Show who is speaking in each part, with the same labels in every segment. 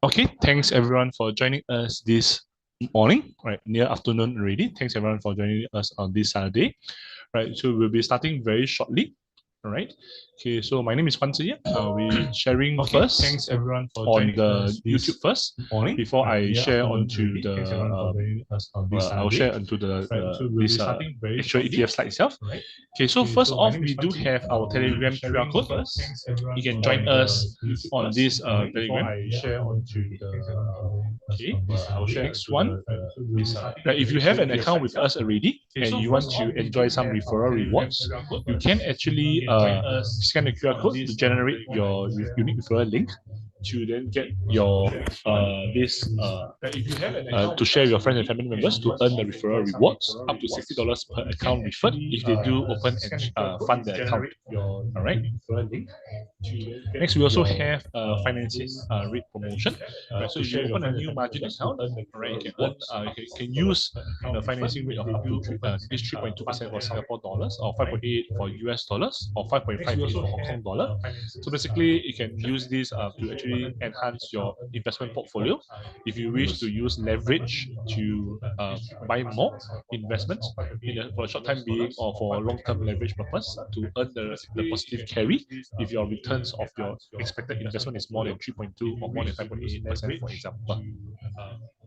Speaker 1: Okay, thanks everyone for joining us this morning, right? Near afternoon already. Thanks everyone for joining us on this Saturday, right? So we'll be starting very shortly. All right. Okay, so my name is Pan Ziya. We're sharing first. Thanks everyone for on the YouTube first morning before I share onto the. I'll share onto the this actual ETF slide itself. Right. Okay, so first off, we do have our Telegram QR code. You can join us on this Telegram. I share onto the. Okay, I'll share next one. If you have an account with us already and you want to enjoy some referral rewards, you can actually scan the QR code to generate your unique referral link to then get your to share with your friends and family members to earn the referral rewards up to $60 per account referred if they do open and fund the account. All right. Next, we also have a financing rate promotion. So if you open a new margin account, right, you can earn, you can use the financing rate of up to 3.2% for Singapore dollars, or 5.8 for US dollars, or 5.5 for Hong Kong dollar. So basically, you can use this to actually enhance your investment portfolio. If you wish to use leverage to buy more investments for a short time being or for a long-term leverage purpose to earn the positive carry if your returns of your expected investment is more than 3.2 or more than 5.8%, for example.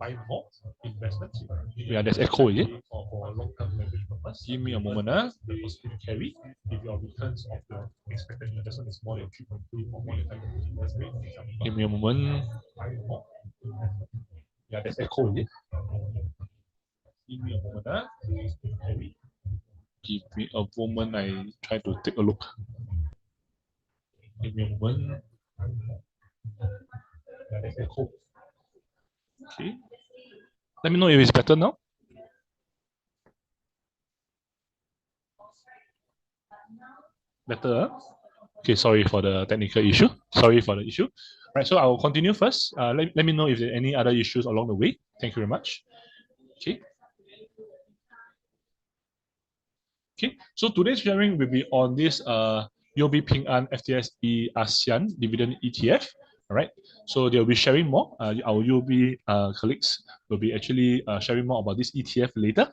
Speaker 1: Buy more investments. Yeah, there's echo, is it? For long-term leverage purpose. Give me a moment. The positive carry if your returns of your expected investment is more than 3.2 or more than 5.8%. Give me a moment. Yeah, there's echo, is it? Give me a moment. Give me a moment. I try to take a look. Give me a moment. Yeah, there's echo. Okay. Let me know if it's better now. Better. Okay, sorry for the technical issue. Sorry for the issue. Right, so I will continue first. Let me know if there are any other issues along the way. Thank you very much. Okay. Okay, so today's sharing will be on this UOB Ping An FTSE ASEAN Dividend ETF. All right, so they'll be sharing more. Our UOB colleagues will be actually sharing more about this ETF later.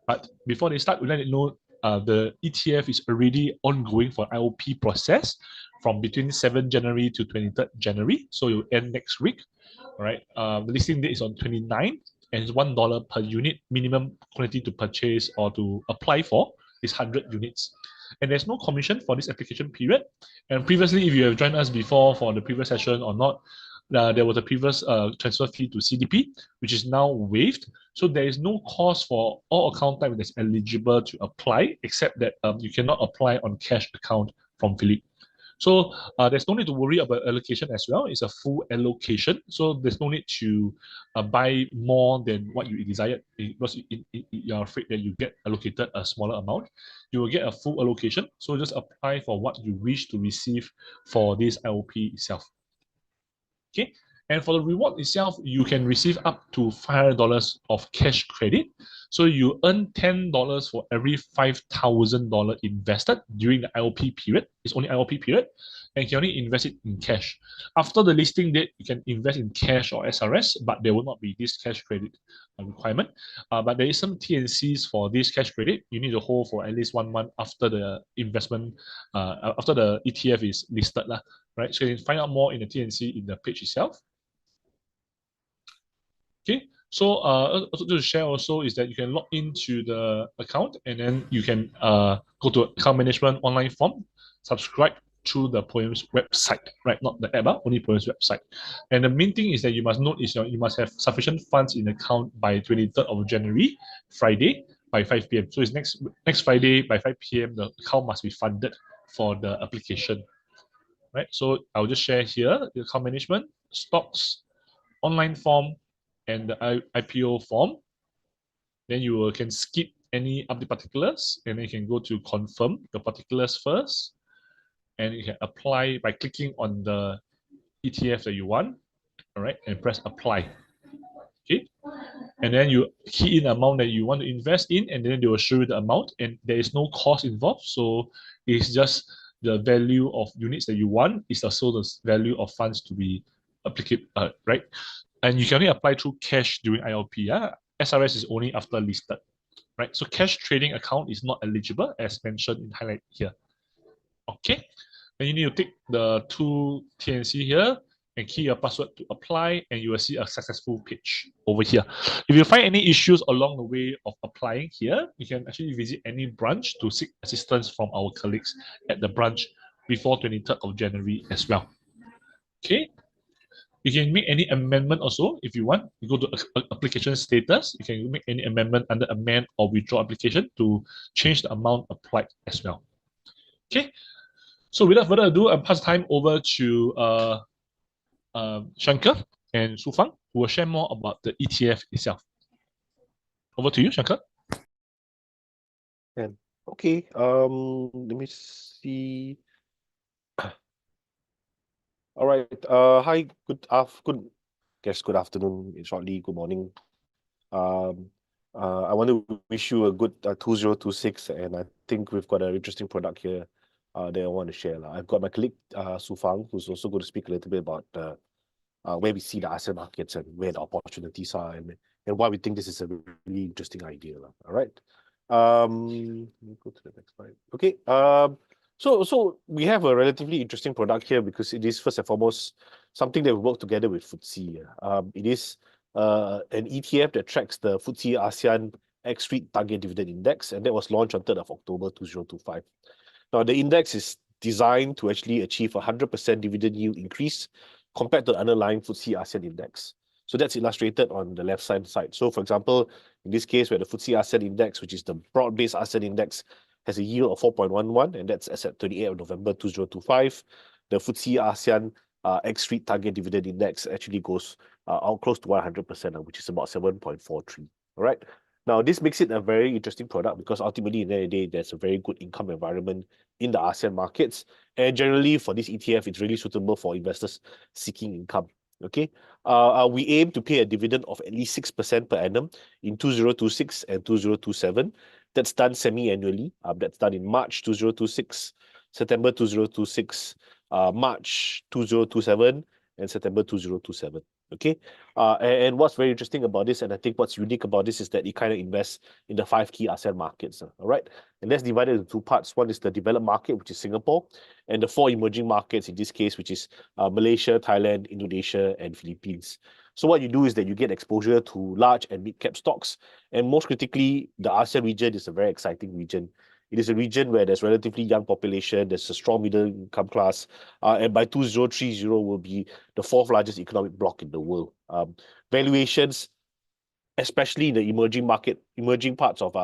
Speaker 1: But before they start, we let it know the ETF is already ongoing for IOP process from between 7th January to 23rd January. So it will end next week. All right. The listing date is on 29th and it's $1 per unit minimum quantity to purchase or to apply for is 100 units. And there's no commission for this application period. And previously, if you have joined us before for the previous session or not, there was a previous transfer fee to CDP, which is now waived. So there is no cost for all account type that's eligible to apply, except that you cannot apply on cash account from Phillip. So there's no need to worry about allocation as well. It's a full allocation. So there's no need to buy more than what you desired because you're afraid that you get allocated a smaller amount. You will get a full allocation. So just apply for what you wish to receive for this IOP itself. Okay, and for the reward itself, you can receive up to $500 of cash credit. So you earn $10 for every $5,000 invested during the IOP period. It's only IOP period, and you can only invest it in cash. After the listing date, you can invest in cash or SRS, but there will not be this cash credit requirement. But there is some T&Cs for this cash credit. You need to hold for at least 1 month after the investment, after the ETF is listed, right? So you can find out more in the T&C in the page itself. Okay, so also to share also is that you can log into the account and then you can go to account management online form, subscribe through the Poems website, right? Not the app, only Poems website. And the main thing is that you must note is you must have sufficient funds in the account by 23rd of January, Friday, by 5 p.m. So it's next Friday by 5 p.m. the account must be funded for the application. Right, so I'll just share here the account management, stocks, online form, and the IPO form. Then you can skip any of the particulars, and then you can go to confirm the particulars first, and you can apply by clicking on the ETF that you want, all right, and press apply. Okay, and then you key in the amount that you want to invest in, and then they will show you the amount, and there is no cost involved, so it's just the value of units that you want is also the value of funds to be applicable, right? And you can only apply through cash during ILP. Yeah? SRS is only after listed, right? So cash trading account is not eligible as mentioned in highlight here. Okay, then you need to tick the two TNC here and key your password to apply, and you will see a successful page over here. If you find any issues along the way of applying here, you can actually visit any branch to seek assistance from our colleagues at the branch before 23rd of January as well. Okay, you can make any amendment also if you want. You go to application status, you can make any amendment under amend or withdraw application to change the amount applied as well. Okay, so without further ado, I'll pass time over to Shankar and Fang, who will share more about the ETF itself. Over to you, Shankar.
Speaker 2: And okay, let me see. All right. Hi. Good afternoon. Shortly. Good morning. I want to wish you a good 2026, and I think we've got an interesting product here that I want to share. I've got my colleague Fang, who's also going to speak a little bit about where we see the asset markets and where the opportunities are, and why we think this is a really interesting idea. All right. Let me go to the next slide. Okay. So we have a relatively interesting product here because it is first and foremost something that we work together with FTSE. It is an ETF that tracks the FTSE ASEAN X-REIT Target Dividend Index, and that was launched on 3rd of October 2025. Now, the index is designed to actually achieve a 100% dividend yield increase compared to the underlying FTSE ASEAN Index. So that's illustrated on the left-hand side. So, for example, in this case, where the FTSE ASEAN Index, which is the broad-based ASEAN Index, has a yield of 4.11, and that's as at 28th of November 2025. The FTSE ASEAN X-REIT Target Dividend Index actually goes out close to 100%, which is about 7.43. All right. Now, this makes it a very interesting product because ultimately, in the end of the day, there's a very good income environment in the ASEAN markets. And generally, for this ETF, it's really suitable for investors seeking income. Okay. We aim to pay a dividend of at least 6% per annum in 2026 and 2027. That's done semi-annually. That's done in March 2026, September 2026, March 2027, and September 2027. Okay. And what's very interesting about this, and I think what's unique about this, is that it kind of invests in the 5 key ASEAN markets. All right. And that's divided into 2 parts. One is the developed market, which is Singapore, and the 4 emerging markets in this case, which is Malaysia, Thailand, Indonesia, and Philippines. So what you do is that you get exposure to large and mid-cap stocks. And most critically, the ASEAN region is a very exciting region. It is a region where there's relatively young population, there's a strong middle income class, and by 2030 will be the 4th largest economic bloc in the world. Valuations, especially in the emerging parts of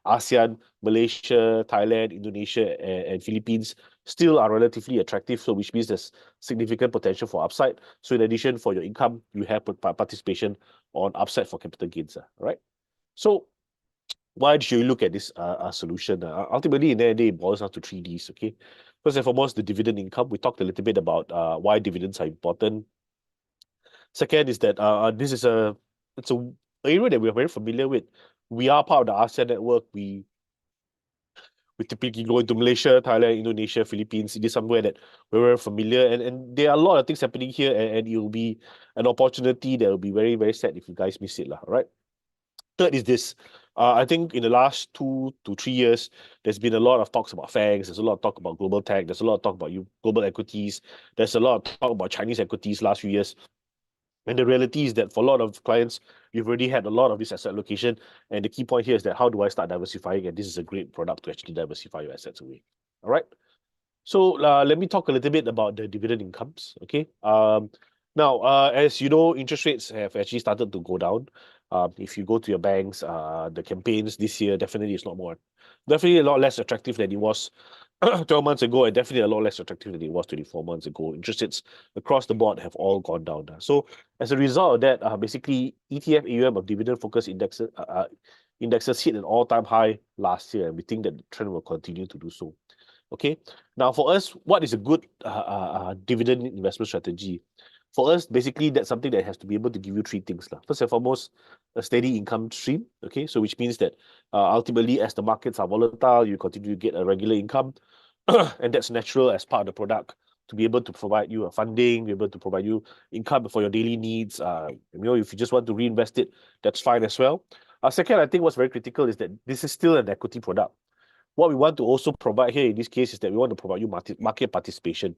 Speaker 2: ASEAN, Malaysia, Thailand, Indonesia, and Philippines, still are relatively attractive, so which means there's significant potential for upside. So in addition, for your income, you have participation on upside for capital gains. Right? So why should you look at this solution? Ultimately, in the end of the day, it boils down to 3 Ds. Okay, first and foremost, the dividend income. We talked a little bit about why dividends are important. Second is that this is it's a area that we're very familiar with. We are part of the ASEAN network. We typically go into Malaysia, Thailand, Indonesia, Philippines. It is somewhere that we're very familiar, and there are a lot of things happening here, and it will be an opportunity that will be very, very sad if you guys miss it. Right? Third is this. I think in the last 2 to 3 years, there's been a lot of talks about Fangs. There's a lot of talk about global tech. There's a lot of talk about global equities. There's a lot of talk about Chinese equities last few years. And the reality is that for a lot of clients, you've already had a lot of this asset allocation. And the key point here is that how do I start diversifying? And this is a great product to actually diversify your assets away. All right. So let me talk a little bit about the dividend incomes. Okay. Now, as you know, interest rates have actually started to go down. If you go to your banks, the campaigns this year definitely is definitely a lot less attractive than it was 12 months ago, and definitely a lot less attractive than it was 24 months ago. Interest rates across the board have all gone down. So as a result of that, basically ETF AUM of dividend-focused indexes hit an all-time high last year, and we think that the trend will continue to do so. Okay. Now, for us, what is a good dividend investment strategy? For us, basically, that's something that has to be able to give you 3 things. First and foremost, a steady income stream. Okay, so which means that ultimately, as the markets are volatile, you continue to get a regular income, and that's natural as part of the product. to be able to provide you a funding, be able to provide you income for your daily needs. If you just want to reinvest it, that's fine as well. Second, I think what's very critical is that this is still an equity product. What we want to also provide here in this case is that we want to provide you market participation.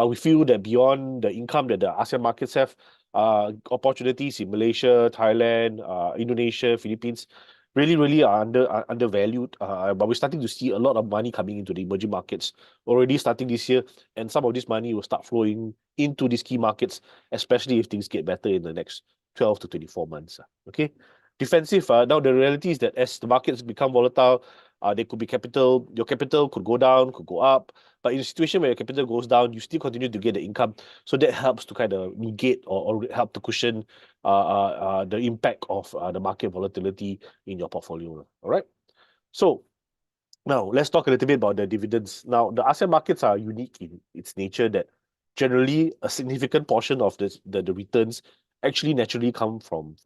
Speaker 2: We feel that beyond the income that the ASEAN markets have, opportunities in Malaysia, Thailand, Indonesia, Philippines, really are undervalued. But we're starting to see a lot of money coming into the emerging markets already starting this year, and some of this money will start flowing into these key markets, especially if things get better in the next 12 to 24 months. Okay. Defensive. Now the reality is that as the markets become volatile, there could be your capital could go down, could go up. But in a situation where your capital goes down, you still continue to get the income. So that helps to kind of negate or help to cushion the impact of the market volatility in your portfolio. All right. So now let's talk a little bit about the dividends. Now, the ASEAN markets are unique in its nature that generally a significant portion of the returns actually naturally come from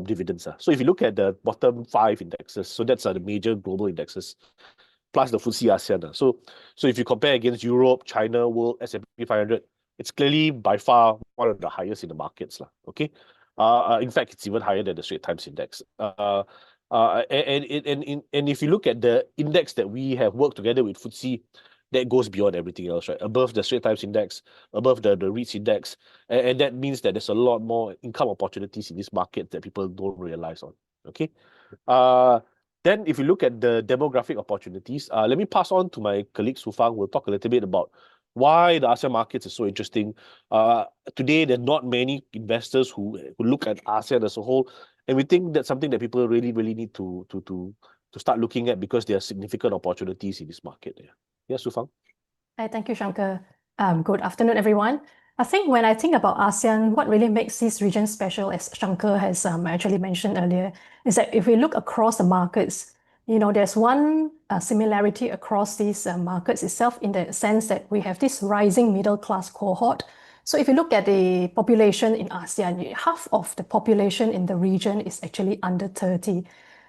Speaker 2: dividends. So if you look at the bottom 5 indexes, so that's the major global indexes, plus the FTSE ASEAN. So if you compare against Europe, China, World, S&P 500, it's clearly by far one of the highest in the markets. Okay. In fact, it's even higher than the Straits Times Index. And if you look at the index that we have worked together with FTSE, that goes beyond everything else, right? Above the Straits Times Index, above the REITs Index. And that means that there's a lot more income opportunities in this market that people don't realize on. Okay. Then if you look at the demographic opportunities, let me pass on to my colleague Fang. We'll talk a little bit about why the ASEAN markets is so interesting. Today, there are not many investors who look at ASEAN as a whole, and we think that's something that people really need to start looking at because there are significant opportunities in this market. Yeah, Fang.
Speaker 3: Hi, thank you, Shankar. Good afternoon, everyone. I think when I think about ASEAN, what really makes this region special, as Shankar has actually mentioned earlier, is that if we look across the markets, there's one similarity across these markets itself in the sense that we have this rising middle class cohort. So if you look at the population in ASEAN, half of the population in the region is actually under 30.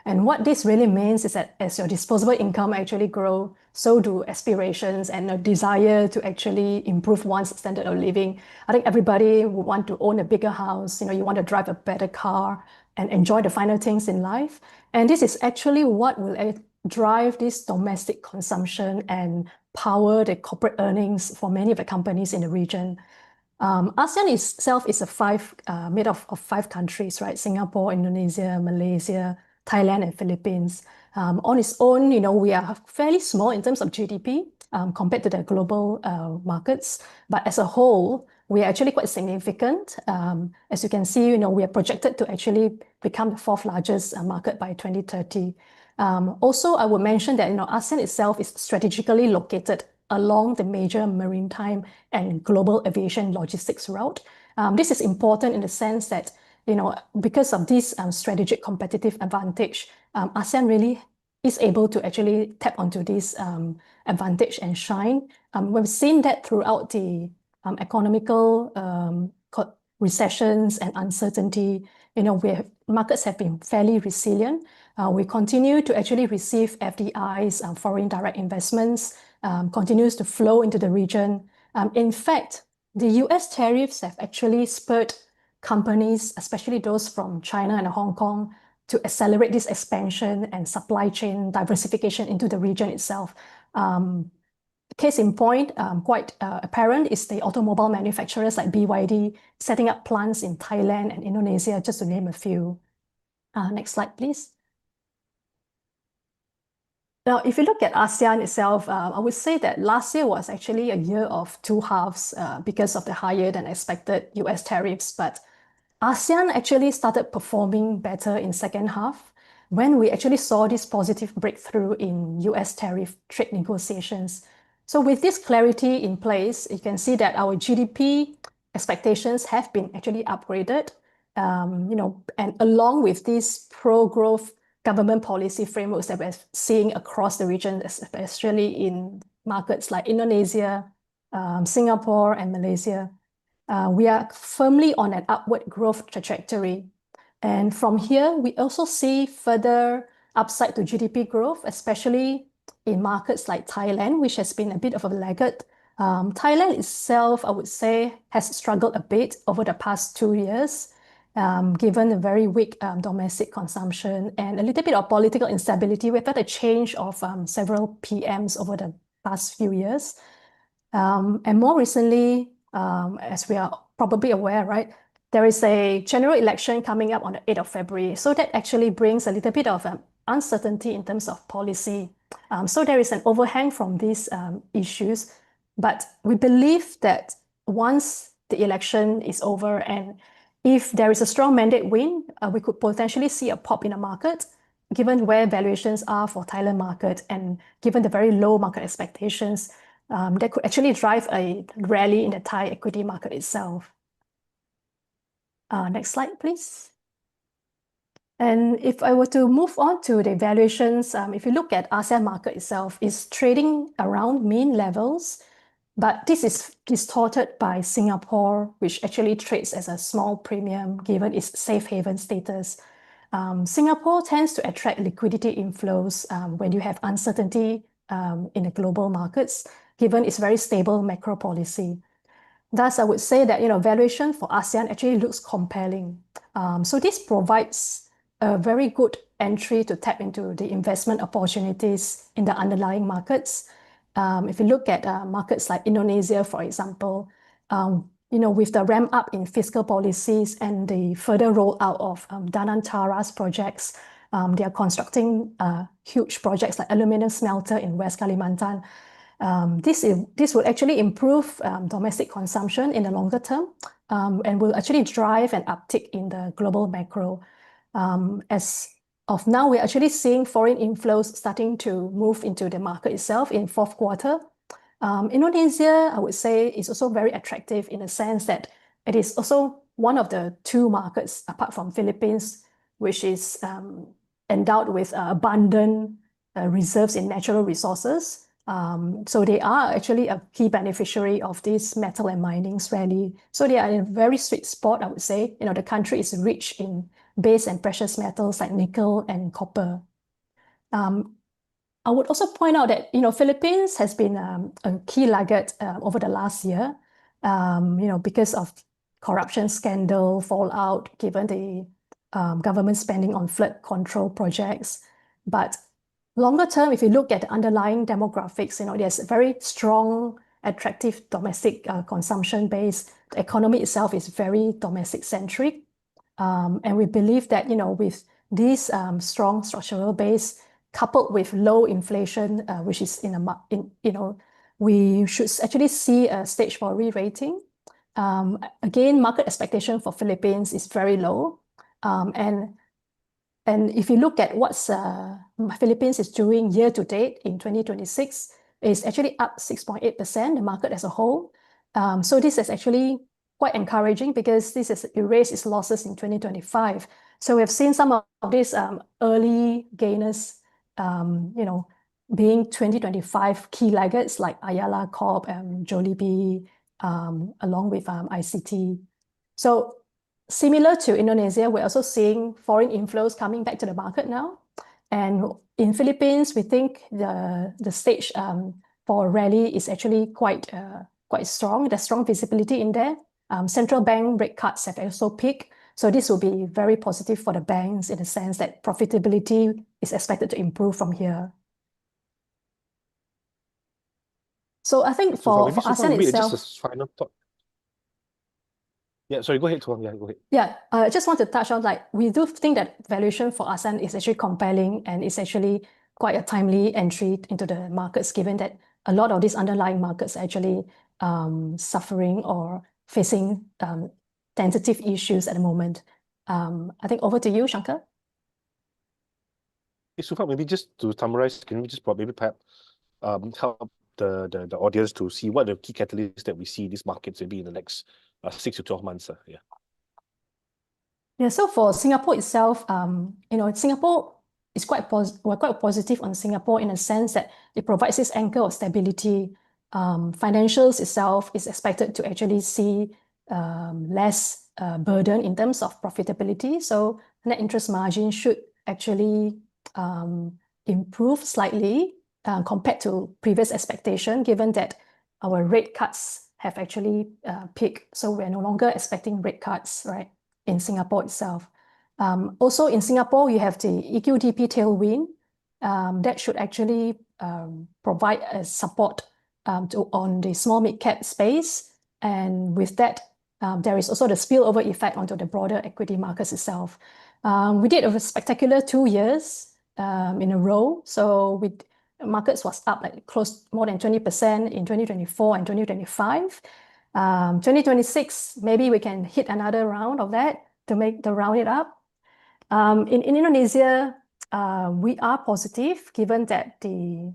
Speaker 3: And what this really means is that as your disposable income actually grow, so do aspirations and a desire to actually improve one's standard of living. I think everybody would want to own a bigger house, you want to drive a better car and enjoy the finer things in life. And this is actually what will drive this domestic consumption and power the corporate earnings for many of the companies in the region. ASEAN itself is made of 5 countries, right? Singapore, Indonesia, Malaysia, Thailand, and Philippines. On its own, we are fairly small in terms of GDP compared to the global markets. But as a whole, we are actually quite significant. As you can see, we are projected to actually become the 4th largest market by 2030. Also, I would mention that ASEAN itself is strategically located along the major maritime and global aviation logistics route. This is important in the sense that because of this strategic competitive advantage, ASEAN really is able to actually tap onto this advantage and shine. We've seen that throughout the economical recessions and uncertainty. Markets have been fairly resilient. We continue to actually receive FDIs, foreign direct investments, continues to flow into the region. In fact, the US tariffs have actually spurred companies, especially those from China and Hong Kong, to accelerate this expansion and supply chain diversification into the region itself. Case in point, quite apparent, is the automobile manufacturers like BYD setting up plants in Thailand and Indonesia, just to name a few. Next slide, please. Now, if you look at ASEAN itself, I would say that last year was actually a year of 2 halves because of the higher than expected US tariffs. But ASEAN actually started performing better in second half when we actually saw this positive breakthrough in US tariff trade negotiations. So with this clarity in place, you can see that our GDP expectations have been actually upgraded, and along with these pro-growth government policy frameworks that we're seeing across the region, especially in markets like Indonesia, Singapore, and Malaysia. We are firmly on an upward growth trajectory. And from here, we also see further upside to GDP growth, especially in markets like Thailand, which has been a bit of a laggard Thailand itself, I would say, has struggled a bit over the past 2 years, given the very weak domestic consumption and a little bit of political instability. We've had a change of several PMs over the past few years. And more recently, as we are probably aware, right, there is a general election coming up on the 8th of February. So that actually brings a little bit of uncertainty in terms of policy. So there is an overhang from these issues. But we believe that once the election is over and if there is a strong mandate win, we could potentially see a pop in the market, given where valuations are for Thailand market and given the very low market expectations, that could actually drive a rally in the Thai equity market itself. Next slide, please. And if I were to move on to the valuations, if you look at ASEAN market itself, it's trading around mean levels. But this is distorted by Singapore, which actually trades as a small premium given its safe haven status. Singapore tends to attract liquidity inflows when you have uncertainty in the global markets, given its very stable macro policy. Thus, I would say that valuation for ASEAN actually looks compelling. So this provides a very good entry to tap into the investment opportunities in the underlying markets. If you look at markets like Indonesia, for example, with the ramp up in fiscal policies and the further rollout of Danantara's projects, they are constructing huge projects like aluminum smelter in West Kalimantan. This will actually improve domestic consumption in the longer term and will actually drive an uptick in the global macro. As of now, we're actually seeing foreign inflows starting to move into the market itself in fourth quarter. Indonesia, I would say, is also very attractive in the sense that it is also one of the two markets, apart from Philippines, which is endowed with abundant reserves in natural resources. So they are actually a key beneficiary of this metal and mining's rally. So they are in a very sweet spot, I would say. The country is rich in base and precious metals like nickel and copper. I would also point out that Philippines has been a key laggard over the last year, because of corruption scandal fallout, given the government spending on flood control projects. But longer term, if you look at the underlying demographics, there's a very strong, attractive domestic consumption base. The economy itself is very domestic centric. And we believe that, with this strong structural base, coupled with low inflation, which is we should actually see a stage for re-rating. Again, market expectation for Philippines is very low. And if you look at what Philippines is doing year to date in 2026, it's actually up 6.8%, the market as a whole. So this is actually quite encouraging because this has erased its losses in 2025. So we've seen some of these early gainers, being 2025 key laggards like Ayala Corp and Jollibee, along with ICT. So similar to Indonesia, we're also seeing foreign inflows coming back to the market now. And in Philippines, we think the stage for rally is actually quite strong. There's strong visibility in there. Central bank rate cuts have also peaked. So this will be very positive for the banks in the sense that profitability is expected to improve from here. So I think for ASEAN itself...
Speaker 2: Just a final thought. Yeah, sorry, go ahead, Tuan. Yeah, go ahead.
Speaker 3: Yeah, I just want to touch on, we do think that valuation for ASEAN is actually compelling and it's actually quite a timely entry into the markets, given that a lot of these underlying markets are actually suffering or facing tentative issues at the moment. I think over to you, Shankar.
Speaker 2: Hey, Sufa, maybe just to summarize, can we just maybe perhaps help the audience to see what are the key catalysts that we see these markets maybe in the next 6 to 12 months? Yeah.
Speaker 3: Yeah, so for Singapore itself, Singapore is we're quite positive on Singapore in a sense that it provides this anchor of stability. Financials itself is expected to actually see less burden in terms of profitability. So net interest margin should actually improve slightly compared to previous expectation, given that our rate cuts have actually peaked. So we're no longer expecting rate cuts, right, in Singapore itself. Also in Singapore, you have the EQDP tailwind that should actually provide a support on the small mid-cap space. And with that, there is also the spillover effect onto the broader equity markets itself. We did a spectacular 2 years in a row. So markets was up like close more than 20% in 2024 and 2025. 2026, maybe we can hit another round of that to round it up. In Indonesia, we are positive given that the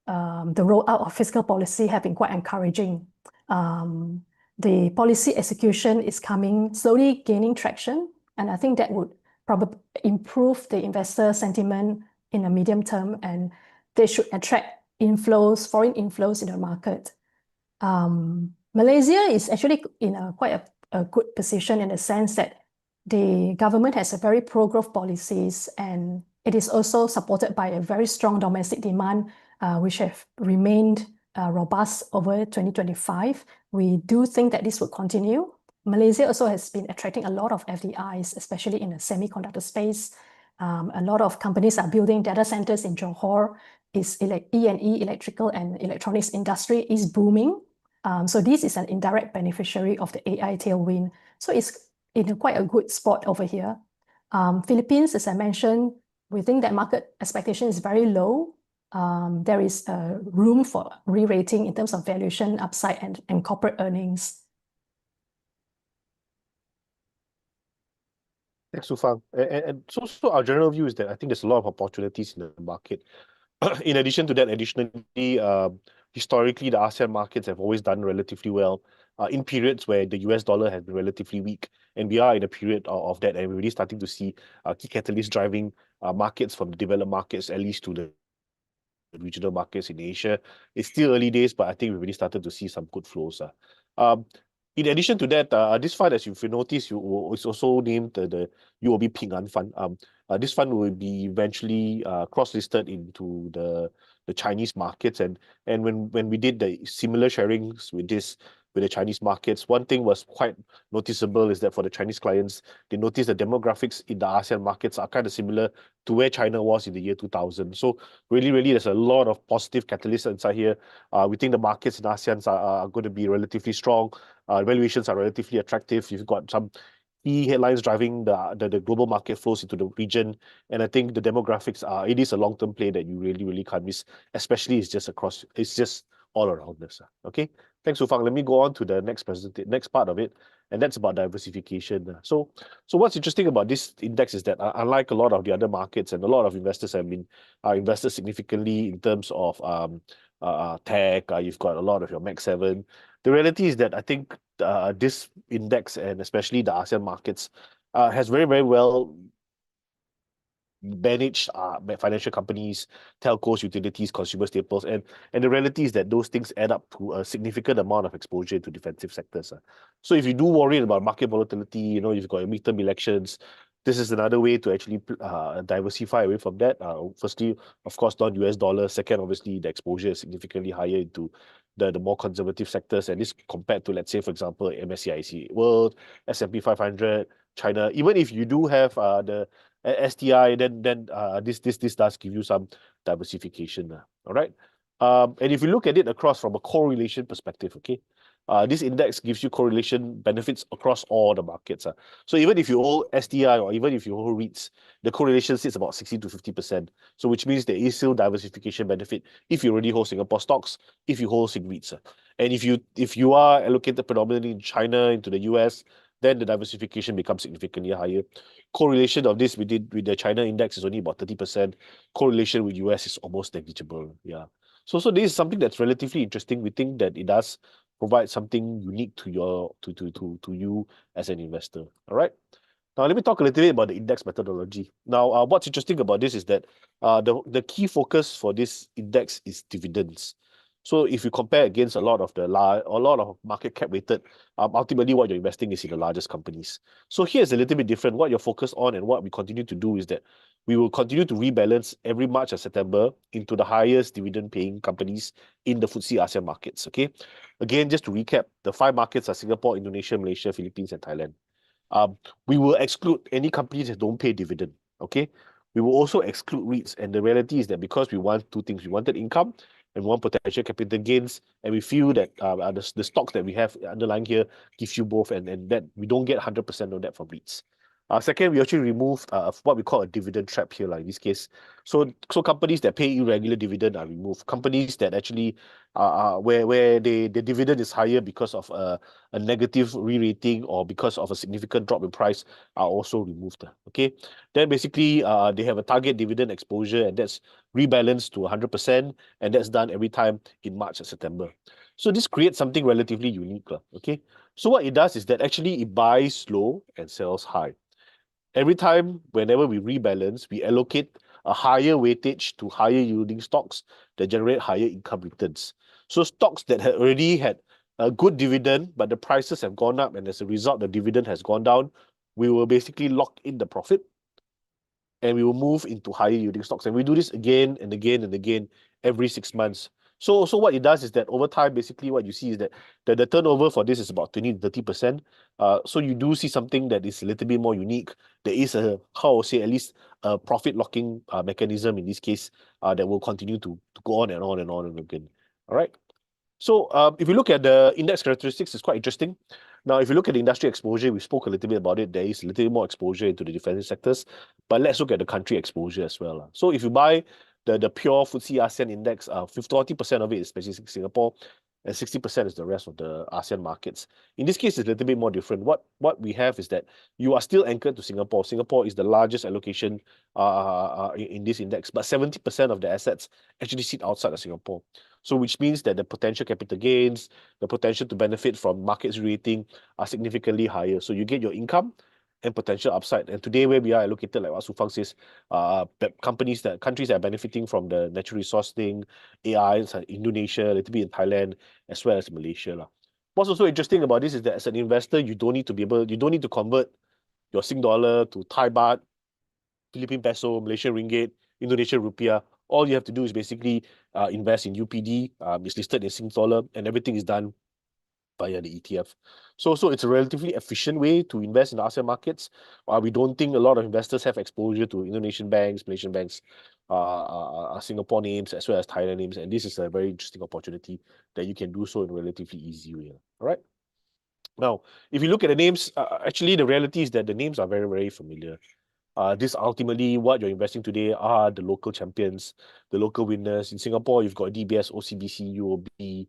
Speaker 3: rollout of fiscal policy have been quite encouraging. The policy execution is slowly gaining traction, and I think that would probably improve the investor sentiment in the medium term, and they should attract foreign inflows in the market. Malaysia is actually in quite a good position in the sense that the government has a very pro-growth policies, and it is also supported by a very strong domestic demand, which have remained robust over 2025. We do think that this will continue. Malaysia also has been attracting a lot of FDIs, especially in the semiconductor space. A lot of companies are building data centers in Johor. E&E, electrical and electronics industry is booming. So this is an indirect beneficiary of the AI tailwind. So it's in quite a good spot over here. Philippines, as I mentioned, we think that market expectation is very low. There is room for re-rating in terms of valuation upside and corporate earnings.
Speaker 2: Thanks, Fang. And so our general view is that I think there's a lot of opportunities in the market. In addition to that, historically, the ASEAN markets have always done relatively well in periods where the US dollar has been relatively weak. And we are in a period of that, and we're really starting to see key catalysts driving markets from the developed markets, at least to the regional markets in Asia. It's still early days, but I think we really started to see some good flows. In addition to that, this fund, as you've noticed, is also named the UOB Ping An Fund. This fund will be eventually cross-listed into the Chinese markets. And when we did the similar sharings with the Chinese markets, one thing was quite noticeable is that for the Chinese clients, they noticed the demographics in the ASEAN markets are kind of similar to where China was in the year 2000. So really, there's a lot of positive catalysts inside here. We think the markets in ASEAN are going to be relatively strong. Valuations are relatively attractive. You've got some key headlines driving the global market flows into the region. And I think the demographics it is a long-term play that you really can't miss, especially it's just all around us. Okay, thanks, Fang. Let me go on to the next part of it, and that's about diversification. So what's interesting about this index is that unlike a lot of the other markets, and a lot of investors have been invested significantly in terms of tech, you've got a lot of your Max 7. The reality is that I think this index, and especially the ASEAN markets, has very, very well managed financial companies, telcos, utilities, consumer staples, and the reality is that those things add up to a significant amount of exposure to defensive sectors. So if you do worry about market volatility, you've got your midterm elections, this is another way to actually diversify away from that. Firstly, of course, non-US dollar. Second, obviously, the exposure is significantly higher into the more conservative sectors, and this compared to, let's say, for example, MSCI World, S&P 500, China. Even if you do have the STI, then this does give you some diversification. All right. And if you look at it across from a correlation perspective, okay, this index gives you correlation benefits across all the markets. So even if you hold STI or even if you hold REITs, the correlation sits about 60 to 50%. So which means there is still diversification benefit if you already hold Singapore stocks, if you hold Sing REITs. And if you are allocated predominantly in China, into the US, then the diversification becomes significantly higher. Correlation of this with the China index is only about 30%. Correlation with US is almost negligible. Yeah. So this is something that's relatively interesting. We think that it does provide something unique to you as an investor. All right. Now let me talk a little bit about the index methodology. Now, what's interesting about this is that the key focus for this index is dividends. So if you compare against a lot of market cap weighted, ultimately what you're investing is in the largest companies. So here's a little bit different. What you're focused on and what we continue to do is that we will continue to rebalance every March and September into the highest dividend paying companies in the FTSE ASEAN markets. Okay. Again, just to recap, the 5 markets are Singapore, Indonesia, Malaysia, Philippines, and Thailand. We will exclude any companies that don't pay dividend. Okay. We will also exclude REITs. And the reality is that because we want 2 things, we wanted income and one potential capital gains, and we feel that the stocks that we have underlying here gives you both, and that we don't get 100% of that from REITs. Second, we actually removed what we call a dividend trap here, like in this case. So companies that pay irregular dividend are removed. Companies that actually where the dividend is higher because of a negative re-rating or because of a significant drop in price are also removed. Okay, then basically they have a target dividend exposure, and that's rebalanced to 100%, and that's done every time in March and September. So this creates something relatively unique. Okay, so what it does is that actually it buys low and sells high. Every time, whenever we rebalance, we allocate a higher weightage to higher yielding stocks that generate higher income returns. So stocks that had already had a good dividend, but the prices have gone up, and as a result, the dividend has gone down, we will basically lock in the profit, and we will move into higher yielding stocks. And we do this again and again and again every 6 months. So what it does is that over time, basically what you see is that the turnover for this is about 20-30%. So you do see something that is a little bit more unique. There is a, how I say, at least a profit locking mechanism in this case that will continue to go on and on and on and again. All right. So if you look at the index characteristics, it's quite interesting. Now, if you look at the industry exposure, we spoke a little bit about it. There is a little bit more exposure into the defensive sectors, but let's look at the country exposure as well. So if you buy the pure FTSE ASEAN index, 40% of it is specifically Singapore, and 60% is the rest of the ASEAN markets. In this case, it's a little bit more different. What we have is that you are still anchored to Singapore. Singapore is the largest allocation in this index, but 70% of the assets actually sit outside of Singapore. So which means that the potential capital gains, the potential to benefit from markets rating are significantly higher. So you get your income and potential upside. And today, where we are allocated, like what Su Fang says, countries that are benefiting from the natural resource thing, AI, Indonesia, a little bit in Thailand, as well as Malaysia. What's also interesting about this is that as an investor, you don't need to convert your Sing dollar to Thai baht, Philippine peso, Malaysian ringgit, Indonesian rupiah. All you have to do is basically invest in UPD. It's listed in Sing dollar, and everything is done via the ETF. So it's a relatively efficient way to invest in the ASEAN markets. We don't think a lot of investors have exposure to Indonesian banks, Malaysian banks, Singapore names, as well as Thailand names. And this is a very interesting opportunity that you can do so in a relatively easy way. All right. Now, if you look at the names, actually the reality is that the names are very, very familiar. This ultimately what you're investing today are the local champions, the local winners. In Singapore, you've got DBS, OCBC, UOB.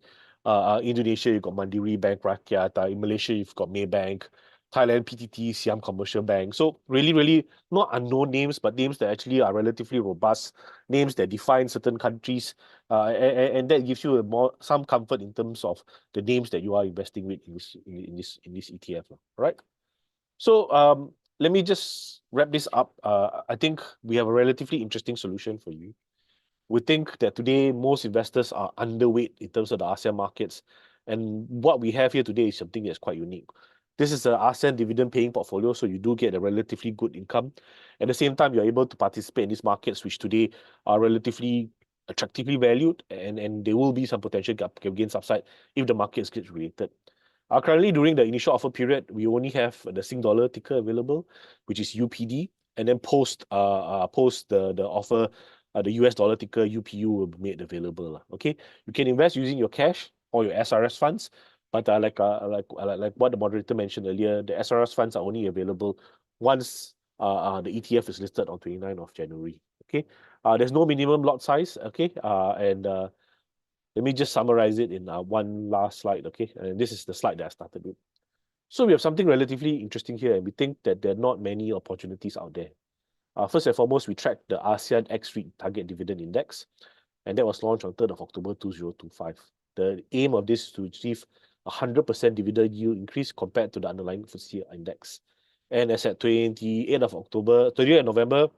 Speaker 2: Indonesia, you've got Mandiri Bank Rakyat. In Malaysia, you've got Maybank. Thailand, PTT, Siam Commercial Bank. So really, really not unknown names, but names that actually are relatively robust, names that define certain countries, and that gives you some comfort in terms of the names that you are investing with in this ETF. Right? So let me just wrap this up. I think we have a relatively interesting solution for you. We think that today most investors are underweight in terms of the ASEAN markets. And what we have here today is something that's quite unique. This is an ASEAN dividend paying portfolio, so you do get a relatively good income. At the same time, you're able to participate in these markets, which today are relatively attractively valued, and there will be some potential gains upside if the markets get related. Currently, during the initial offer period, we only have the Sing dollar ticker available, which is UPD, and then post the offer, the US dollar ticker UPU will be made available. Okay, you can invest using your cash or your SRS funds, but like what the moderator mentioned earlier, the SRS funds are only available once the ETF is listed on 29th of January. Okay, there's no minimum lot size. Okay, and let me just summarize it in one last slide. Okay, and this is the slide that I started with. So we have something relatively interesting here, and we think that there are not many opportunities out there. First and foremost, we track the ASEAN X-REIT Target Dividend Index, and that was launched on 3rd of October 2025. The aim of this is to achieve 100% dividend yield increase compared to the underlying FTSE index. And as at 28th of November,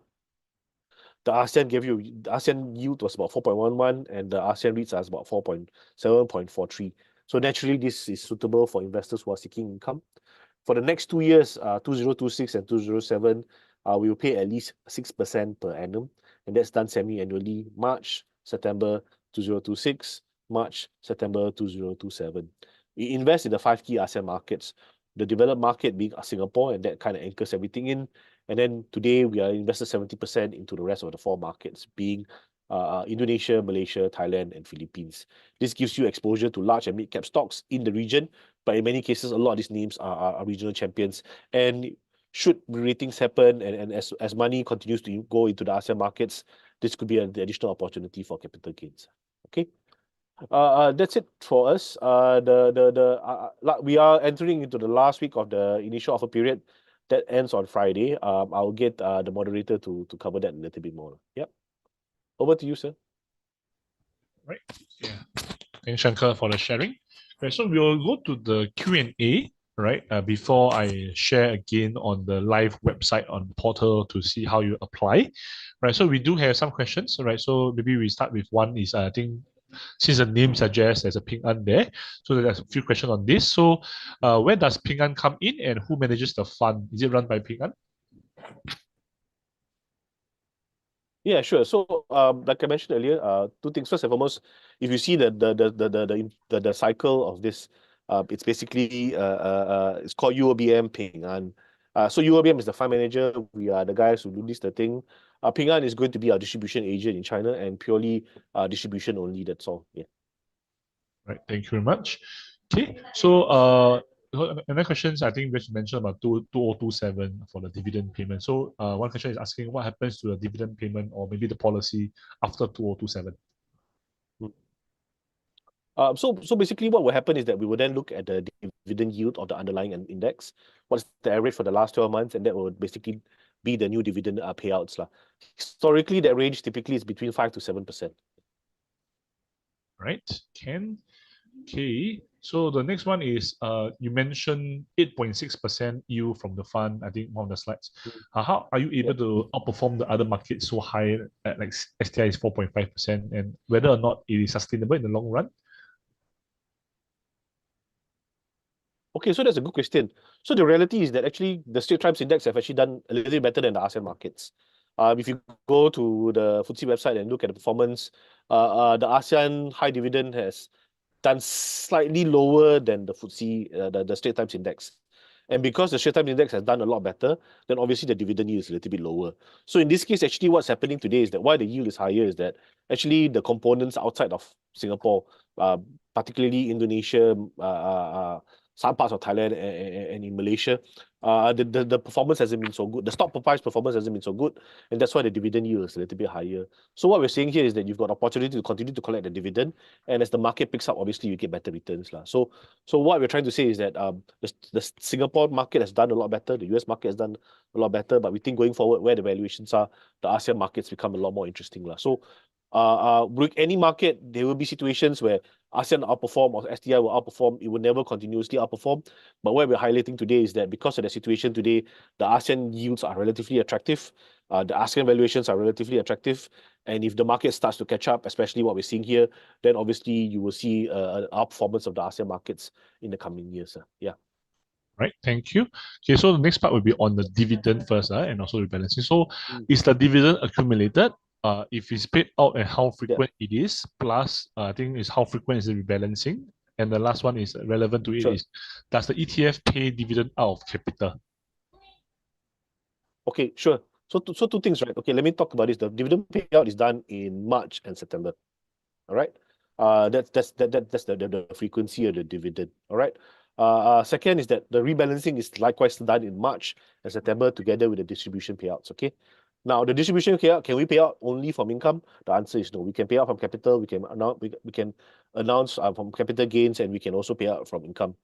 Speaker 2: the ASEAN yield was about 4.11 and the ASEAN REITs are about 4.7.43. So naturally, this is suitable for investors who are seeking income. For the next 2 years, 2026 and 2027, we will pay at least 6% per annum, and that's done semi-annually, March, September 2026, March, September 2027. We invest in the 5 key ASEAN markets, the developed market being Singapore, and that kind of anchors everything in. And then today we are invested 70% into the rest of the 4 markets, being Indonesia, Malaysia, Thailand, and Philippines. This gives you exposure to large and mid-cap stocks in the region, but in many cases, a lot of these names are regional champions. And should ratings happen and as money continues to go into the ASEAN markets, this could be an additional opportunity for capital gains. Okay. That's it for us. We are entering into the last week of the initial offer period that ends on Friday. I'll get the moderator to cover that a little bit more. Yep. Over to you, sir.
Speaker 1: Right. Yeah. Thanks, Shankar, for the sharing. Right, so we'll go to the Q&A, right? Before I share again on the live website on portal to see how you apply. Right, so we do have some questions, right? So maybe we start with one is, I think, since the name suggests there's a Ping An there, so there's a few questions on this. So where does Ping An come in and who manages the fund? Is it run by Ping An?
Speaker 2: Yeah, sure. So, like I mentioned earlier, 2 things. First and foremost, if you see the cycle of this, it's basically it's called UOBM Ping An. So UOBM is the fund manager. We are the guys who do the thing. Ping An is going to be our distribution agent in China and purely distribution only. That's all. Yeah.
Speaker 1: Right. Thank you very much. Okay. So another question I think we should mention about 2027 for the dividend payment. So one question is asking what happens to the dividend payment or maybe the policy after 2027.
Speaker 2: So basically what will happen is that we will then look at the dividend yield of the underlying index. What's the average for the last 12 months? And that will basically be the new dividend payouts. Historically, that range typically is between 5 to 7%.
Speaker 1: Right, Ken. Okay, so the next one is you mentioned 8.6% yield from the fund, I think one of the slides. How are you able to outperform the other markets so high at like STI is 4.5% and whether or not it is sustainable in the long run?
Speaker 2: Okay, so that's a good question. So the reality is that actually the Straits Times Index have actually done a little bit better than the ASEAN markets. If you go to the FTSE website and look at the performance, the ASEAN high dividend has done slightly lower than the FTSE, the Straits Times Index. And because the Straits Times Index has done a lot better, then obviously the dividend yield is a little bit lower. So in this case, actually what's happening today is that why the yield is higher is that actually the components outside of Singapore, particularly Indonesia, some parts of Thailand and in Malaysia, the performance hasn't been so good. The stock price performance hasn't been so good, and that's why the dividend yield is a little bit higher. So what we're saying here is that you've got opportunity to continue to collect the dividend, and as the market picks up, obviously you get better returns. So what we're trying to say is that the Singapore market has done a lot better, the US market has done a lot better, but we think going forward, where the valuations are, the ASEAN markets become a lot more interesting. So with any market, there will be situations where ASEAN outperform or STI will outperform. It will never continuously outperform. But what we're highlighting today is that because of the situation today, the ASEAN yields are relatively attractive. The ASEAN valuations are relatively attractive. And if the market starts to catch up, especially what we're seeing here, then obviously you will see an outperformance of the ASEAN markets in the coming years. Yeah.
Speaker 1: Right, thank you. Okay, so the next part will be on the dividend first, and also rebalancing. So is the dividend accumulated? If it's paid out and how frequent it is, plus I think is how frequent is the rebalancing. And the last one is relevant to it is, does the ETF pay dividend out of capital?
Speaker 2: Okay, sure. So 2 things, right? Okay, let me talk about this. The dividend payout is done in March and September. All right. That's the frequency of the dividend. All right. Second is that the rebalancing is likewise done in March and September together with the distribution payouts. Okay. Now the distribution payout, can we pay out only from income? The answer is no. We can pay out from capital. We can announce from capital gains, and we can also pay out from income.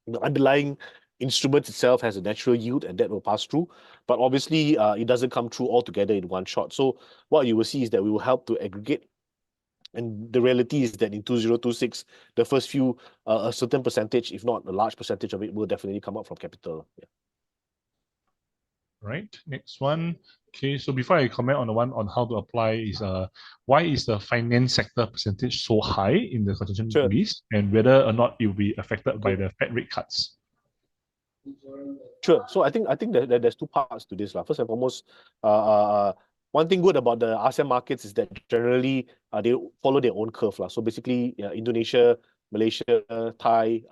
Speaker 2: The underlying instrument itself has a natural yield, and that will pass through. But obviously, it doesn't come through all together in one shot. So what you will see is that we will help to aggregate. And the reality is that in 2026, the first few, a certain percentage, if not a large percentage of it, will definitely come out from capital. Yeah.
Speaker 1: Right. Next one. Okay, so before I comment on the one on how to apply is why is the finance sector percentage so high in the contingent
Speaker 2: Sure.
Speaker 1: list, and whether or not it will be affected by
Speaker 2: Okay.
Speaker 1: the Fed rate cuts?
Speaker 2: Sure. So I think that there's two parts to this. First and foremost, one thing good about the ASEAN markets is that generally they follow their own curve. So basically, Indonesia, Malaysia, Thai,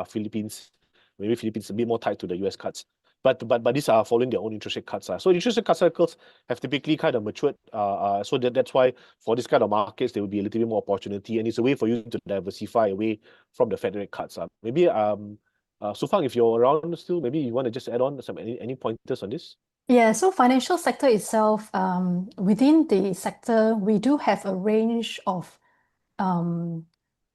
Speaker 2: Philippines, maybe Philippines a bit more tied to the US cuts. But these are following their own interest rate cuts. So interest rate cut cycles have typically kind of matured. So that's why for this kind of markets, there will be a little bit more opportunity, and it's a way for you to diversify away from the Fed rate cuts. Maybe Fang, if you're around still, maybe you want to just add on any pointers on this?
Speaker 3: Yeah, so financial sector itself, within the sector, we do have a range of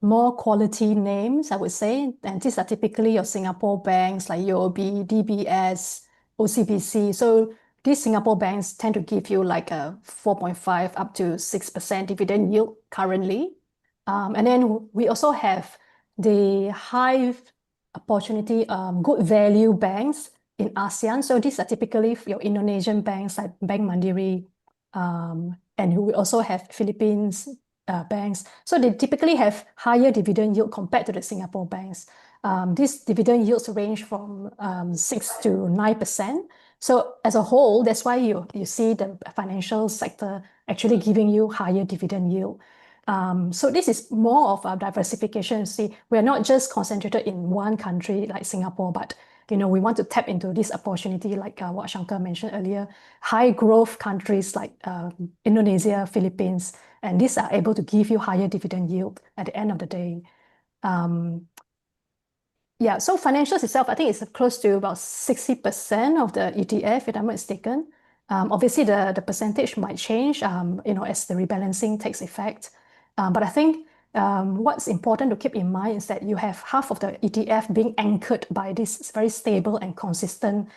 Speaker 3: more quality names, I would say. And these are typically your Singapore banks like UOB, DBS, OCBC. So these Singapore banks tend to give you like a 4.5 up to 6% dividend yield currently. And then we also have the high opportunity, good value banks in ASEAN. So these are typically your Indonesian banks like Bank Mandiri, and we also have Philippines banks. So they typically have higher dividend yield compared to the Singapore banks. These dividend yields range from 6 to 9%. So as a whole, that's why you see the financial sector actually giving you higher dividend yield. So this is more of a diversification. See, we're not just concentrated in one country like Singapore, but we want to tap into this opportunity, like what Shankar mentioned earlier, high growth countries like Indonesia, Philippines, and these are able to give you higher dividend yield at the end of the day. Yeah, so financials itself, I think it's close to about 60% of the ETF, if I'm not mistaken. Obviously, the percentage might change, as the rebalancing takes effect. But I think what's important to keep in mind is that you have half of the ETF being anchored by these very stable and consistent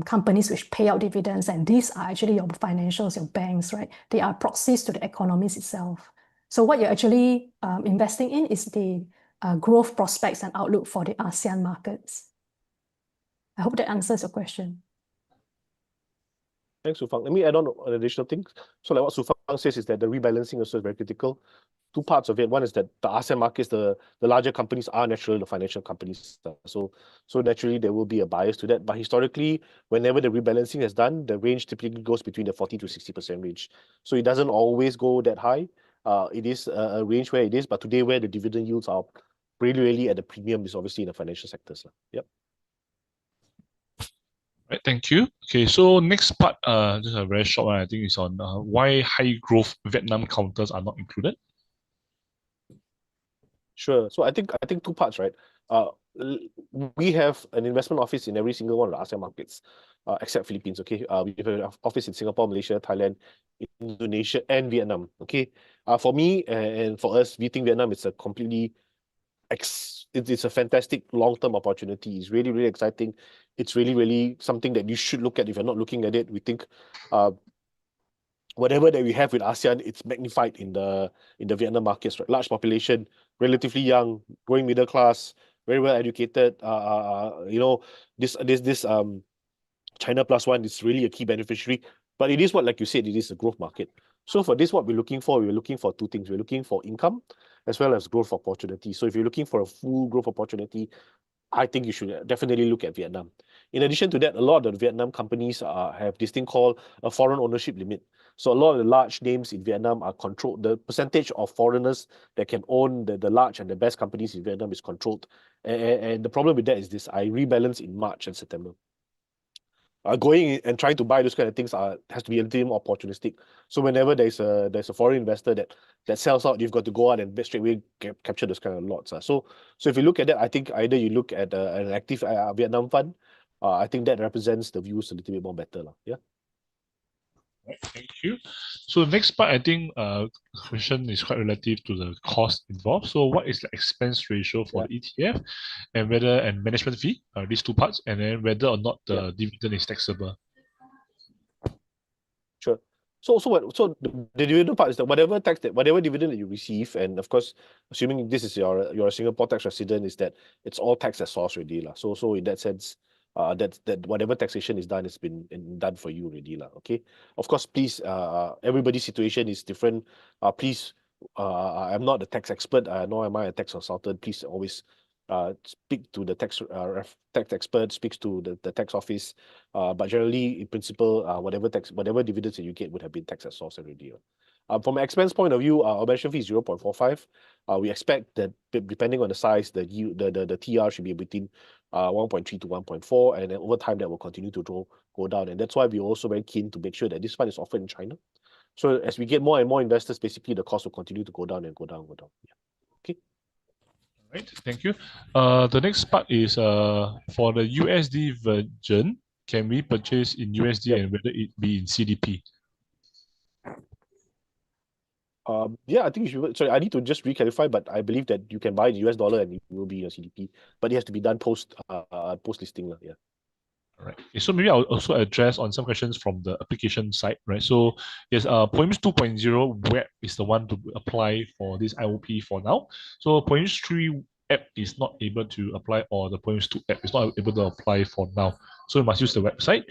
Speaker 3: companies which pay out dividends, and these are actually your financials, your banks, right? They are proxies to the economies itself. So what you're actually investing in is the growth prospects and outlook for the ASEAN markets. I hope that answers your question.
Speaker 2: Thanks, Fang. Let me add on an additional thing. So like what Fang says is that the rebalancing also is very critical. Two parts of it. One is that the ASEAN markets, the larger companies are naturally the financial companies. So naturally there will be a bias to that. But historically, whenever the rebalancing is done, the range typically goes between the 40 to 60% range. So it doesn't always go that high. It is a range where it is, but today where the dividend yields are really at the premium is obviously in the financial sectors. Yep.
Speaker 1: Right, thank you. Okay, so next part, just a very short one, I think, is on why high growth Vietnam counters are not included.
Speaker 2: Sure. So I think two parts, right? We have an investment office in every single one of the ASEAN markets, except Philippines. Okay, we have an office in Singapore, Malaysia, Thailand, Indonesia, and Vietnam. Okay, for me and for us, we think Vietnam is a completely it's a fantastic long-term opportunity. It's really exciting. It's really something that you should look at if you're not looking at it. We think whatever that we have with ASEAN, it's magnified in the Vietnam markets, right? Large population, relatively young, growing middle class, very well educated. This China plus one is really a key beneficiary. But it is what, like you said, it is a growth market. So for this, what we're looking for two things. We're looking for income as well as growth opportunity. So if you're looking for a full growth opportunity, I think you should definitely look at Vietnam. In addition to that, a lot of the Vietnam companies have this thing called a foreign ownership limit. So a lot of the large names in Vietnam are controlled. The percentage of foreigners that can own the large and the best companies in Vietnam is controlled. And the problem with that is this: I rebalance in March and September. Going and trying to buy those kind of things has to be a little more opportunistic. So whenever there's a foreign investor that sells out, you've got to go out and straight away capture those kind of lots. So if you look at that, I think either you look at an active Vietnam fund. I think that represents the views a little bit more better. Yeah.
Speaker 1: Right, thank you. So the next part, I think, question is quite relative to the cost involved. So what is the expense ratio for the ETF, and management fee, these two parts, and then whether or not the dividend is taxable?
Speaker 2: Sure. So the dividend part is that whatever dividend that you receive, and of course, assuming this is you're a Singapore tax resident, is that it's all tax at source already. So in that sense, that whatever taxation is done has been done for you already, lah. Okay. Of course, please, everybody's situation is different. Please, I'm not a tax expert, nor am I a tax consultant. Please always speak to the tax expert, speaks to the tax office. But generally, in principle, whatever dividends that you get would have been taxed at source already. From an expense point of view, our management fee is 0.45. We expect that depending on the size, the TR should be between 1.3 to 1.4, and then over time that will continue to go down. And that's why we're also very keen to make sure that this fund is offered in China. So as we get more and more investors, basically the cost will continue to go down and go down, go down. Yeah. Okay.
Speaker 1: Right, thank you. The next part is for the USD version, can we purchase in USD and whether it be in CDP?
Speaker 2: Yeah, I think you should. Sorry, I need to just reclarify, but I believe that you can buy the US dollar and it will be a CDP, but it has to be done post listing. Yeah.
Speaker 1: Right. So maybe I'll also address on some questions from the application side, right? So yes, POEMS 2.0 web is the one to apply for this IOP for now. So POEMS 3 app is not able to apply, or the POEMS 2 app is not able to apply for now. So you must use the website.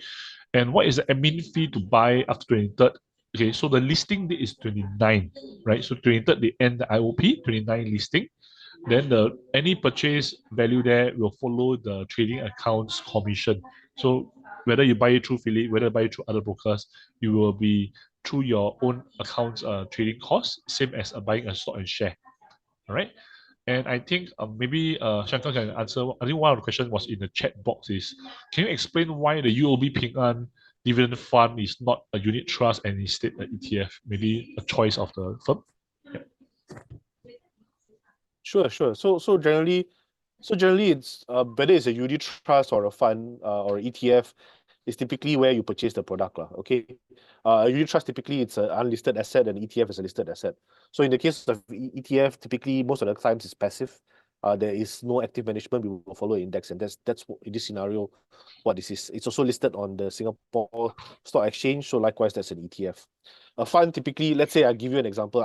Speaker 1: And what is the admin fee to buy after 23rd? Okay, so the listing date is 29, right? So 23rd, they end the IOP, 29 listing. Then any purchase value there will follow the trading account's commission. So whether you buy it through Phillip, whether you buy it through other brokers, you will be through your own account's trading cost, same as buying a stock and share. All right. And I think maybe Shankar can answer. I think one of the questions was in the chat box is, can you explain why the UOB Ping An dividend fund is not a unit trust and instead an ETF? Maybe a choice of the firm. Yeah.
Speaker 2: Sure. So generally, it's whether it's a unit trust or a fund or ETF, is typically where you purchase the product, lah. Okay. A unit trust, typically it's an unlisted asset, and ETF is a listed asset. So in the case of ETF, typically most of the times it's passive. There is no active management. We will follow index, and that's what, in this scenario, what this is. It's also listed on the Singapore Stock Exchange, so likewise that's an ETF. A fund, typically, let's say I give you an example.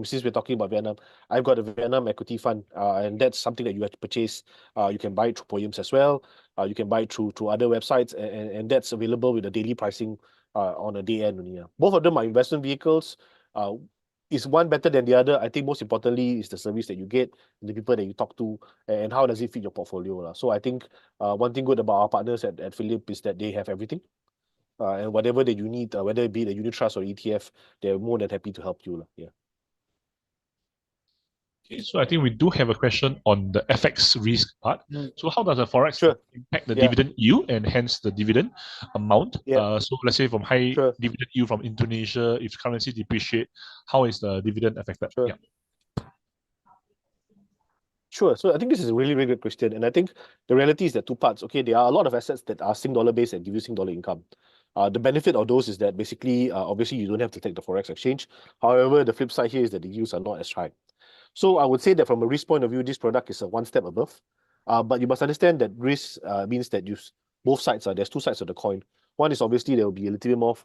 Speaker 2: Since we're talking about Vietnam, I've got a Vietnam equity fund, and that's something that you have to purchase. You can buy it through POEMS as well. You can buy it through other websites, and that's available with the daily pricing on a day end only. Both of them are investment vehicles. Is one better than the other? I think most importantly is the service that you get, the people that you talk to, and how does it fit your portfolio. So I think one thing good about our partners at Phillip is that they have everything. And whatever that you need, whether it be the unit trust or ETF, they're more than happy to help you. Yeah.
Speaker 1: Okay, so I think we do have a question on the FX risk part. So how does the Forex impact the dividend yield and hence the dividend amount? So let's say from high dividend yield from Indonesia, if currency depreciate, how is the dividend affected?
Speaker 2: Sure. So I think this is a really, really good question. And I think the reality is that two parts. Okay, there are a lot of assets that are Sing dollar based and give you Sing dollar income. The benefit of those is that basically, obviously, you don't have to take the Forex exchange. However, the flip side here is that the yields are not as high. So I would say that from a risk point of view, this product is a one step above. But you must understand that risk means that both sides there's two sides of the coin. One is obviously there will be a little bit more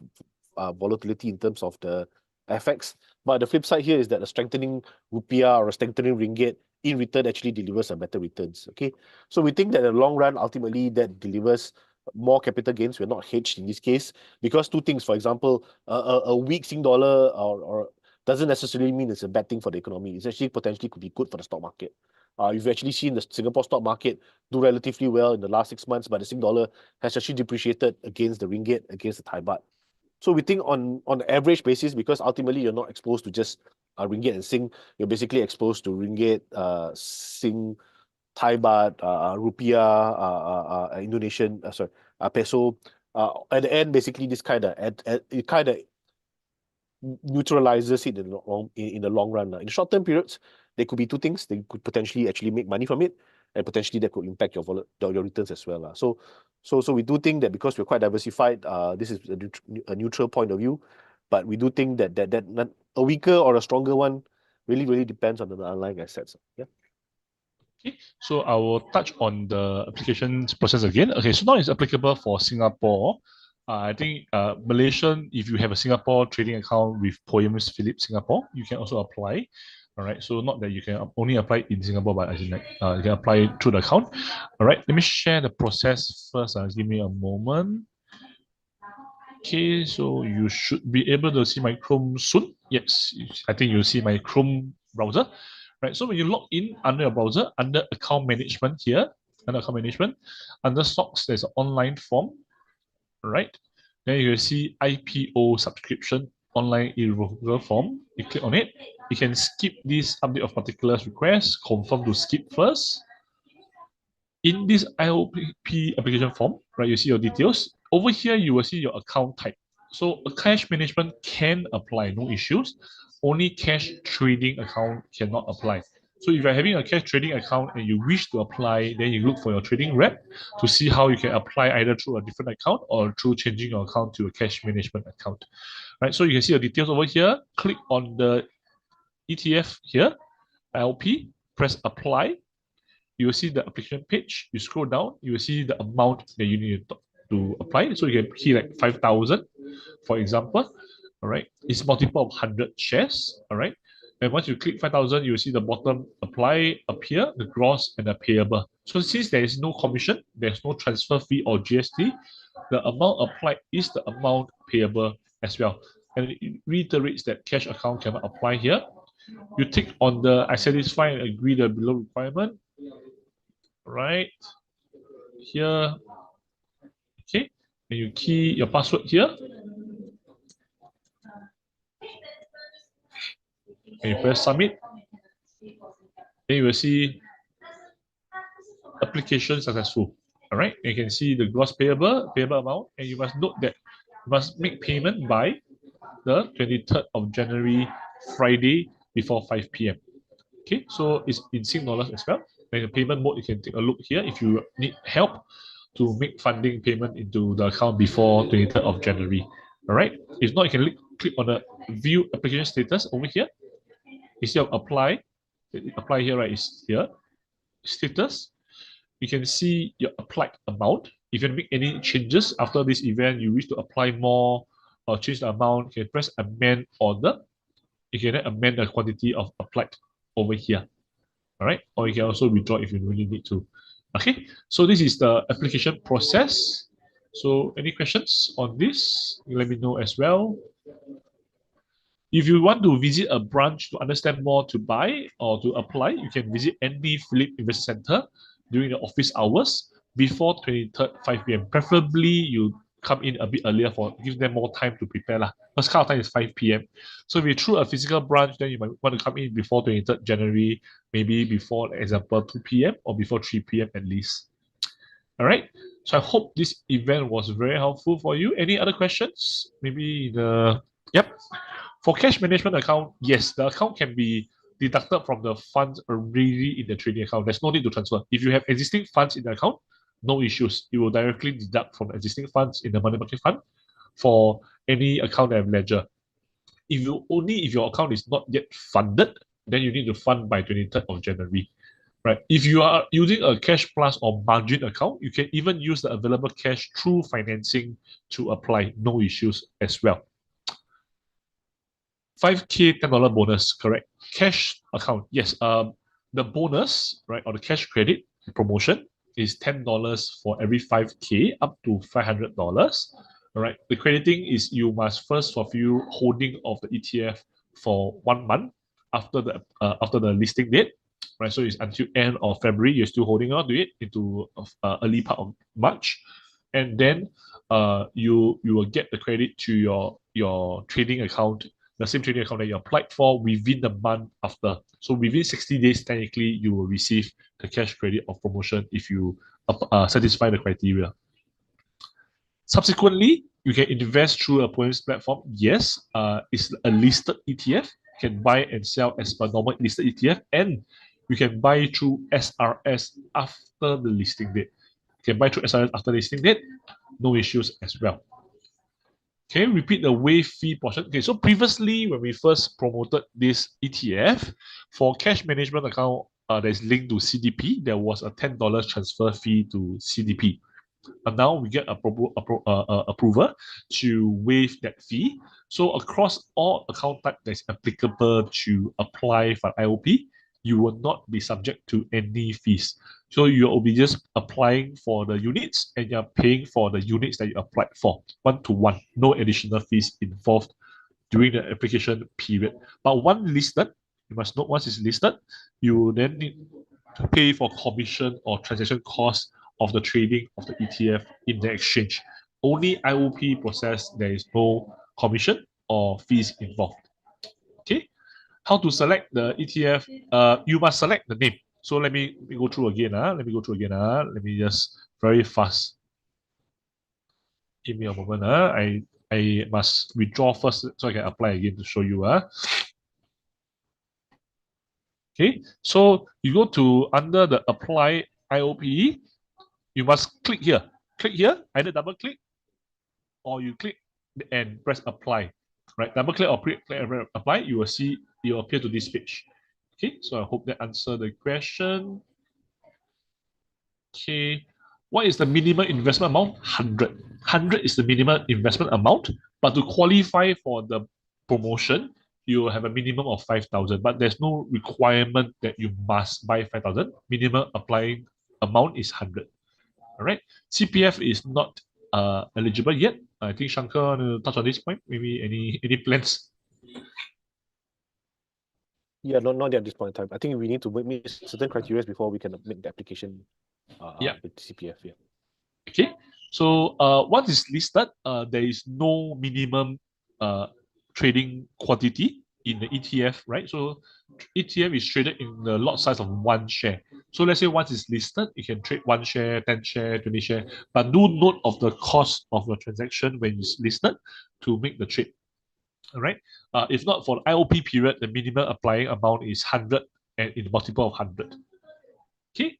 Speaker 2: volatility in terms of the FX. But the flip side here is that a strengthening rupiah or a strengthening ringgit in return actually delivers a better returns. Okay, so we think that in the long run, ultimately that delivers more capital gains. We're not hedged in this case because two things. For example, a weak Sing dollar or doesn't necessarily mean it's a bad thing for the economy. It's actually potentially could be good for the stock market. You've actually seen the Singapore stock market do relatively well in the last 6 months, but the Sing dollar has actually depreciated against the ringgit, against the Thai baht. So we think on the average basis, because ultimately you're not exposed to just ringgit and Sing, you're basically exposed to ringgit, Sing, Thai baht, rupiah, Indonesian, peso. At the end, basically this it kind of neutralizes it in the long run. In short-term periods, there could be two things. They could potentially actually make money from it, and potentially that could impact your returns as well. So we do think that because we're quite diversified, this is a neutral point of view, but we do think that a weaker or a stronger one really depends on the underlying assets. Yeah.
Speaker 1: Okay, so I will touch on the application process again. Okay, so now it's applicable for Singapore. I think Malaysian, if you have a Singapore trading account with POEMS Phillip Singapore, you can also apply. All right, so not that you can only apply in Singapore, but as in like you can apply it through the account. All right, let me share the process first. Give me a moment. Okay, so you should be able to see my Chrome soon. Yes, I think you'll see my Chrome browser. Right, so when you log in under your browser, under account management here, under account management, under stocks, there's an online form, right? Then you will see IPO subscription online irrevocable form. You click on it. You can skip this update of particulars request, confirm to skip first. In this IOP application form, right, you see your details. Over here, you will see your account type. So a cash management can apply, no issues. Only cash trading account cannot apply. So if you're having a cash trading account and you wish to apply, then you look for your trading rep to see how you can apply either through a different account or through changing your account to a cash management account. Right, so you can see the details over here. Click on the ETF here, LP, press apply. You will see the application page. You scroll down, you will see the amount that you need to apply. So you can key like 5,000, for example. All right, it's multiple of 100 shares. All right, and once you click 5,000, you will see the bottom apply appear, the gross and the payable. So since there is no commission, there's no transfer fee or GST, the amount applied is the amount payable as well. And it reiterates that cash account cannot apply here. You tick on the I satisfy and agree the below requirement. Right here, okay, and you key your password here, and you press submit, then you will see application successful. All right, you can see the gross payable amount, and you must note that you must make payment by the 23rd of January, Friday, before 5 p.m. Okay, so it's in Sing dollars as well. And the payment mode, you can take a look here if you need help to make funding payment into the account before 23rd of January. All right. If not, you can click on the view application status over here. Instead of apply here, right, is here. Status. You can see your applied amount. If you make any changes after this event, you wish to apply more or change the amount, you can press amend order. You can then amend the quantity of applied over here. All right, or you can also withdraw if you really need to. Okay, so this is the application process. So any questions on this, let me know as well. If you want to visit a branch to understand more to buy or to apply, you can visit any Phillip Investor Center during the office hours before 23rd 5 p.m. Preferably you come in a bit earlier for give them more time to prepare lah. First cut time is 5 p.m. So if you're through a physical branch, then you might want to come in before 23rd January, maybe before, example, 2 p.m. or before 3 p.m. at least. All right. So I hope this event was very helpful for you. Any other questions? Maybe yep. For cash management account, yes, the account can be deducted from the funds already in the trading account. There's no need to transfer. If you have existing funds in the account, no issues. You will directly deduct from existing funds in the money market fund for any account that have ledger. If your account is not yet funded, then you need to fund by 23rd of January. Right. If you are using a cash plus or margin account, you can even use the available cash through financing to apply. No issues as well. 5K $10 bonus, correct? Cash account, yes. The bonus, right, or the cash credit promotion is $10 for every 5K up to $500. All right. The crediting is you must first fulfill holding of the ETF for 1 month after the listing date. Right, so it's until end of February. You're still holding on to it into early part of March, and then you will get the credit to your trading account, the same trading account that you applied for within the month after. So within 60 days, technically, you will receive the cash credit of promotion if you satisfy the criteria. Subsequently, you can invest through a points platform. Yes, it's a listed ETF. You can buy and sell as per normal listed ETF, and you can buy through SRS after the listing date. You can buy through SRS after the listing date, no issues as well. Okay, repeat the waive fee portion. Okay, so previously when we first promoted this ETF, for cash management account that is linked to CDP, there was a $10 transfer fee to CDP. And now we get approval to waive that fee. So across all account type that's applicable to apply for IOP, you will not be subject to any fees. So you will be just applying for the units and you're paying for the units that you applied for, one-to-one, no additional fees involved during the application period. But once listed, you must note once it's listed, you will then need to pay for commission or transaction costs of the trading of the ETF in the exchange. Only IOP process, there is no commission or fees involved. Okay, how to select the ETF? You must select the name. So let me go through again. Let me just very fast. Give me a moment. I must withdraw first so I can apply again to show you. Okay, so you go to under the apply IOP, you must click here. Click here, either double click or you click and press apply. Right, double click or click and apply, you will see, you will appear to this page. Okay, so I hope that answer the question. Okay, what is the minimum investment amount? 100. 100 is the minimum investment amount, but to qualify for the promotion, you will have a minimum of 5,000, but there's no requirement that you must buy 5,000. Minimum applying amount is 100. All right, CPF is not eligible yet. I think Shankar to touch on this point. Maybe any plans?
Speaker 2: Yeah, not at this point in time. I think we need to meet certain criteria before we can make the application with CPF. Yeah.
Speaker 1: Okay, so once it's listed, there is no minimum trading quantity in the ETF, right? So ETF is traded in the lot size of one share. So let's say once it's listed, you can trade 1 share, 10 share, 20 share, but do note of the cost of your transaction when it's listed to make the trade. All right. If not for the IOP period, the minimum applying amount is 100 and in multiple of 100. Okay.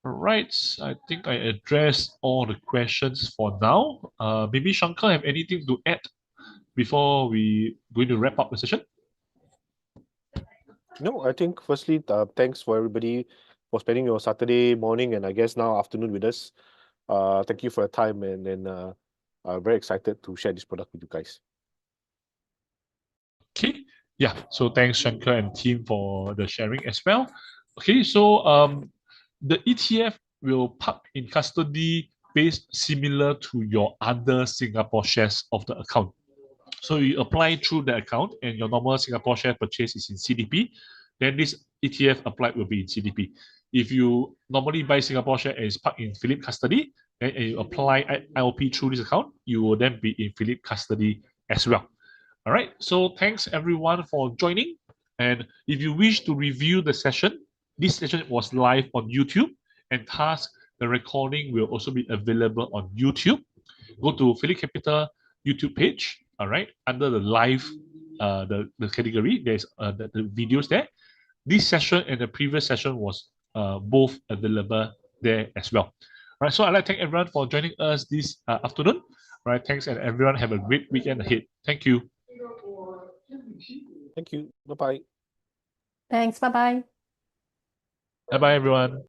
Speaker 1: All right. I think I addressed all the questions for now. Maybe Shankar have anything to add before we going to wrap up the session?
Speaker 2: No, I think firstly, thanks for everybody for spending your Saturday morning and I guess now afternoon with us. Thank you for your time and I'm very excited to share this product with you guys.
Speaker 1: Okay. Yeah. So thanks Shankar and team for the sharing as well. Okay. So the ETF will park in custody based similar to your other Singapore shares of the account. So you apply through the account and your normal Singapore share purchase is in CDP, then this ETF applied will be in CDP. If you normally buy Singapore share and it's parked in Phillip custody, then you apply IOP through this account, you will then be in Phillip custody as well. All right, so thanks everyone for joining. And if you wish to review the session, this session was live on YouTube and thus the recording will also be available on YouTube. Go to PhillipCapital YouTube page, all right, under the live, the category, there's the videos there. This session and the previous session was both available there as well. All right, so I'd like to thank everyone for joining us this afternoon. All right, thanks and everyone have a great weekend ahead. Thank you.
Speaker 2: Thank you. Bye-bye.
Speaker 3: Thanks. Bye-bye.
Speaker 1: Bye-bye, everyone.